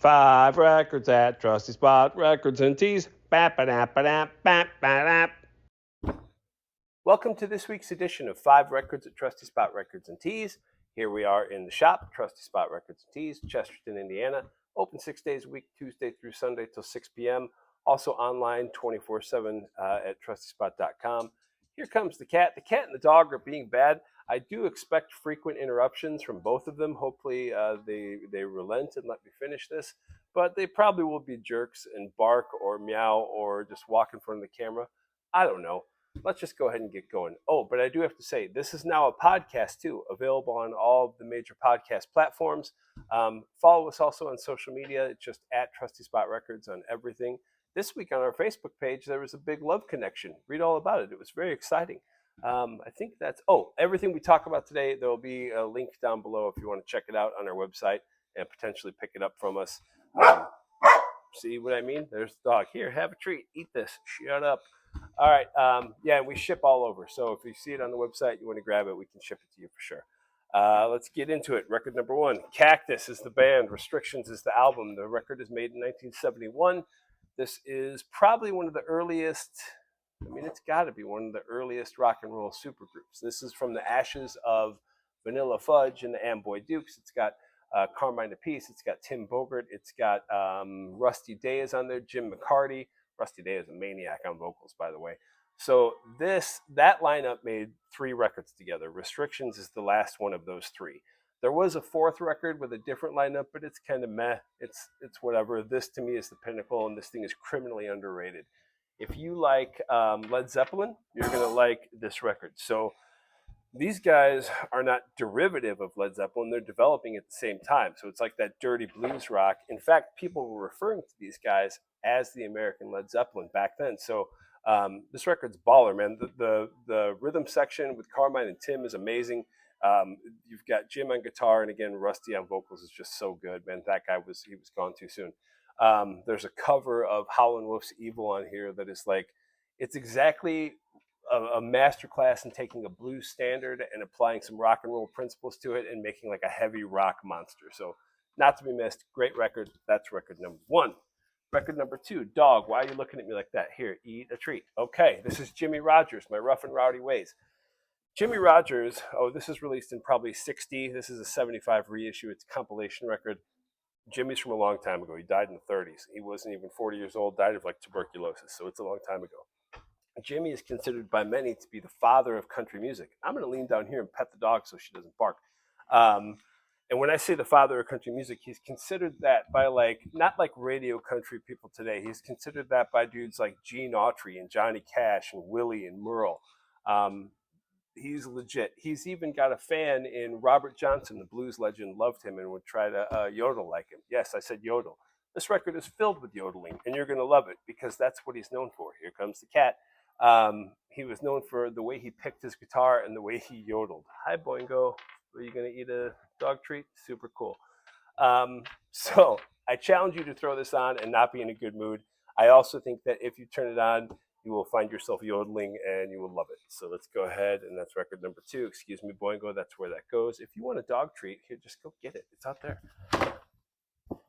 5 records at Trusty Spot Records and Tees. Ba-ba-da-ba-da-ba-ba-da. Welcome to this week's edition of 5 Records at Trusty Spot Records and Tees. Here we are in the shop, Trusty Spot Records and Tees, Chesterton, Indiana. Open 6 days a week, Tuesday through Sunday till 6 p.m. Also online 24/7 at trustyspot.com. Here comes the cat. The cat and the dog are being bad. I do expect frequent interruptions from both of them. Hopefully they relent and let me finish this. But they probably will be jerks and bark or meow or just walk in front of the camera. I don't know. Let's just go ahead and get going. Oh, but I do have to say, this is now a podcast too, available on all of the major podcast platforms. Follow us also on social media. It's just at Trusty Spot Records on everything. This week on our Facebook page, there was a big love connection. Read all about it. It was very exciting. I think that's, everything we talk about today, there will be a link down below if you want to check it out on our website and potentially pick it up from us. See what I mean? There's the dog. Here, have a treat. Eat this. Shut up. All right. Yeah, we ship all over. So if you see it on the website, you want to grab it, we can ship it to you for sure. Let's get into it. Record number 1. Cactus is the band. Restrictions is the album. The record is made in 1971. This is probably one of the earliest, it's got to be one of the earliest rock and roll supergroups. This is from the ashes of Vanilla Fudge and the Amboy Dukes. It's got Carmine Appice. It's got Tim Bogert. It's got Rusty Day is on there, Jim McCarty. Rusty Day is a maniac on vocals, by the way. So that lineup made 3 records together. Restrictions is the last one of those 3. There was a 4th record with a different lineup, but it's kind of meh. It's whatever. This to me is the pinnacle, and this thing is criminally underrated. If you like Led Zeppelin, you're going to like this record. So these guys are not derivative of Led Zeppelin. They're developing at the same time. So it's like that dirty blues rock. In fact, people were referring to these guys as the American Led Zeppelin back then. So this record's baller, man. The rhythm section with Carmine and Tim is amazing. You've got Jim on guitar, and again, Rusty on vocals is just so good, man. That guy was gone too soon. There's a cover of Howlin' Wolf's Evil on here that is like, it's exactly a masterclass in taking a blues standard and applying some rock and roll principles to it and making like a heavy rock monster. So not to be missed. Great record. That's record number 1. Record number 2, Dog. Why are you looking at me like that? Here, eat a treat. Okay, this is Jimmie Rodgers, My Rough and Rowdy Ways. Jimmie Rodgers, this is released in probably 60. This is a 75 reissue. It's a compilation record. Jimmy's from a long time ago. He died in the 30s. He wasn't even 40 years old, died of like tuberculosis. So it's a long time ago. Jimmie is considered by many to be the father of country music. I'm going to lean down here and pet the dog so she doesn't bark. And when I say the father of country music, he's considered that by not like radio country people today. He's considered that by dudes like Gene Autry and Johnny Cash and Willie and Merle. He's legit. He's even got a fan in Robert Johnson, the blues legend, loved him and would try to yodel like him. Yes, I said yodel. This record is filled with yodeling, and you're going to love it because that's what he's known for. Here comes the cat. He was known for the way he picked his guitar and the way he yodeled. Hi, Boingo. Are you going to eat a dog treat? Super cool. So I challenge you to throw this on and not be in a good mood. I also think that if you turn it on, you will find yourself yodeling and you will love it. So let's go ahead, and that's record number 2. Excuse me, Boingo, that's where that goes. If you want a dog treat, here, just go get it. It's out there.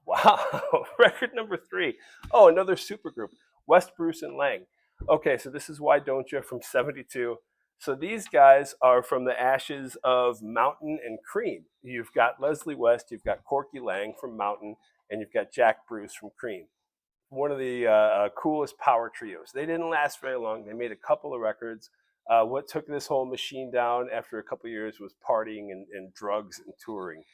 Wow, record number 3. Oh, another supergroup, West Bruce and Laing. Okay, so this is Why Don't You from 72. So these guys are from the ashes of Mountain and Cream. You've got Leslie West, you've got Corky Laing from Mountain, and you've got Jack Bruce from Cream. One of the coolest power trios. They didn't last very long. They made a couple of records. What took this whole machine down after a couple of years was partying and drugs and touring.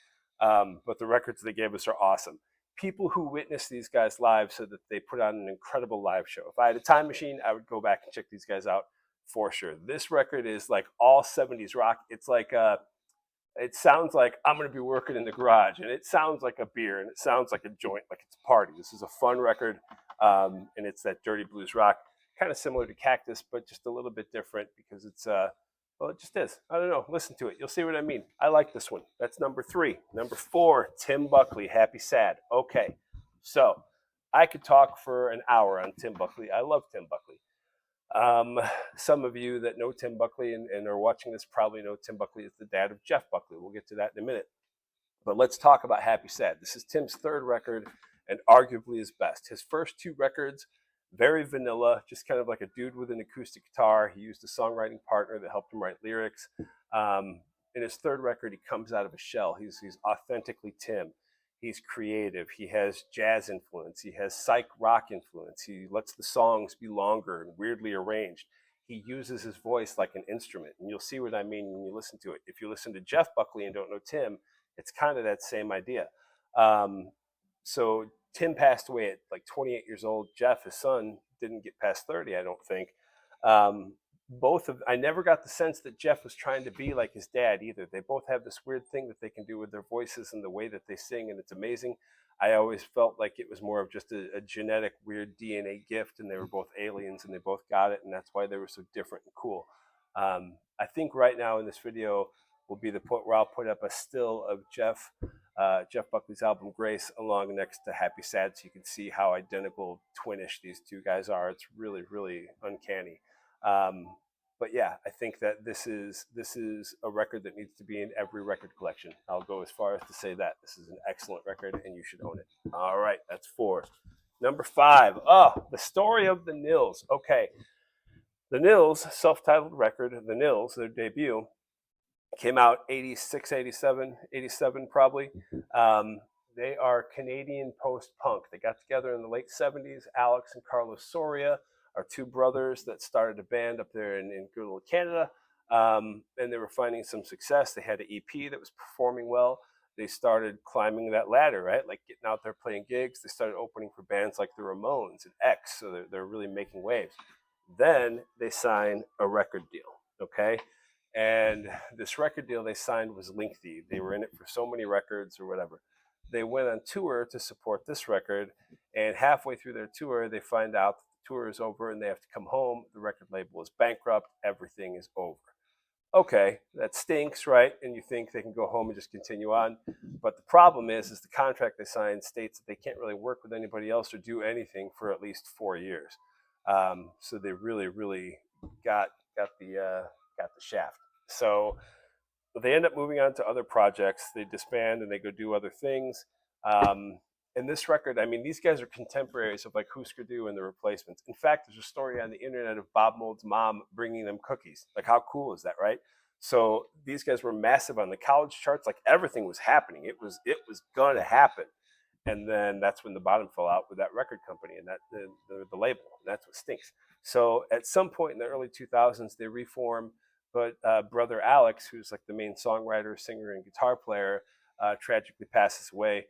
But the records they gave us are awesome. People who witnessed these guys live said that they put on an incredible live show. If I had a time machine, I would go back and check these guys out for sure. This record is like all 70s rock. It's like it sounds like I'm going to be working in the garage, and it sounds like a beer, and it sounds like a joint, like it's a party. This is a fun record, and it's that dirty blues rock, kind of similar to Cactus, but just a little bit different because it's, it just is. I don't know. Listen to it. You'll see what I mean. I like this one. That's number 3. Number 4, Tim Buckley, Happy Sad. Okay, so I could talk for an hour on Tim Buckley. I love Tim Buckley. Some of you that know Tim Buckley and are watching this probably know Tim Buckley is the dad of Jeff Buckley. We'll get to that in a minute. But let's talk about Happy Sad. This is Tim's third record. and arguably his best. His first two records, very vanilla, just kind of like a dude with an acoustic guitar. He used a songwriting partner that helped him write lyrics. In his third record, he comes out of a shell. He's authentically Tim. He's creative. He has jazz influence. He has psych rock influence. He lets the songs be longer and weirdly arranged. He uses his voice like an instrument, and you'll see what I mean when you listen to it. If you listen to Jeff Buckley and don't know Tim, it's kind of that same idea. So Tim passed away at like 28 years old. Jeff, his son, didn't get past 30, I don't think. I never got the sense that Jeff was trying to be like his dad either. They both have this weird thing that they can do with their voices and the way that they sing, and it's amazing. I always felt like it was more of just a genetic weird DNA gift, and they were both aliens, and they both got it, and that's why they were so different and cool. I think right now in this video will be the point where I'll put up a still of Jeff Buckley's album Grace along next to Happy Sad, so you can see how identical twinish these two guys are. It's really, really uncanny. But yeah, I think that this is a record that needs to be in every record collection. I'll go as far as to say that this is an excellent record and you should own it. All right, that's 4. Number 5. Oh, The Story of the Nils. Okay, the Nils, self-titled record, the Nils, their debut, came out 86, 87 probably. They are Canadian post-punk. They got together in the late 70s. Alex and Carlos Soria are two brothers that started a band up there in good old Canada, and they were finding some success. They had an EP that was performing well. They started climbing that ladder, right? Like getting out there playing gigs. They started opening for bands like the Ramones and X, so they're really making waves. Then they signed a record deal, okay? And this record deal they signed was lengthy. They were in it for so many records or whatever. They went on tour to support this record, and halfway through their tour, they find out tour is over and they have to come home. The record label is bankrupt. Everything is over. Okay, that stinks, right? And you think they can go home and just continue on. But the problem is the contract they signed states that they can't really work with anybody else or do anything for at least 4 years. So they really, really got the shaft. So they end up moving on to other projects. They disband and they go do other things. And this record, I mean, these guys are contemporaries of like Husker Du and the Replacements. In fact, there's a story on the internet of Bob Mould's mom bringing them cookies. Like, how cool is that, right? So these guys were massive on the college charts. Like, everything was happening. It was going to happen. And then that's when the bottom fell out with that record company and that the label. And that's what stinks. So at some point in the early 2000s, they reform. But brother Alex, who's like the main songwriter, singer, and guitar player, tragically passes away.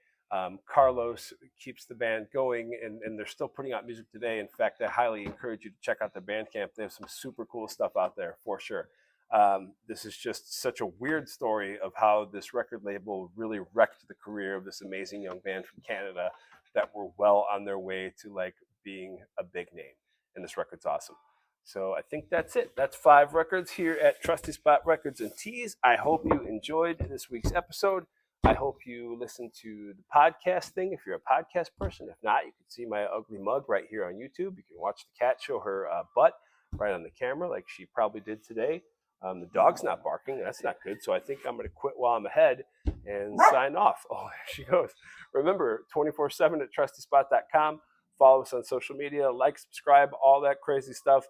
Carlos keeps the band going, and they're still putting out music today. In fact, I highly encourage you to check out their Bandcamp. They have some super cool stuff out there for sure. This is just such a weird story of how this record label really wrecked the career of this amazing young band from Canada that were well on their way to like being a big name. And this record's awesome. So I think that's it. That's 5 records here at Trusty Spot Records and Tees. I hope you enjoyed this week's episode. I hope you listen to the podcast thing if you're a podcast person. If not, you can see my ugly mug right here on YouTube. You can watch the cat show her butt right on the camera like she probably did today. The dog's not barking. That's not good. So I think I'm going to quit while I'm ahead and sign off. Oh, there she goes. Remember, 24/7 at trustyspot.com. Follow us on social media. Like, subscribe, all that crazy stuff.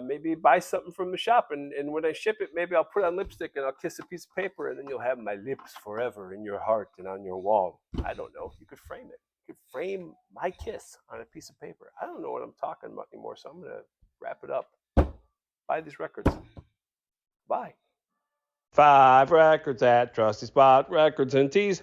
Maybe buy something from the shop, and when I ship it, maybe I'll put on lipstick and I'll kiss a piece of paper, and then you'll have my lips forever in your heart and on your wall. I don't know. You could frame it. You could frame my kiss on a piece of paper. I don't know what I'm talking about anymore, so I'm going to wrap it up. Buy these records. Bye. 5 records at Trusty Spot Records and Tees.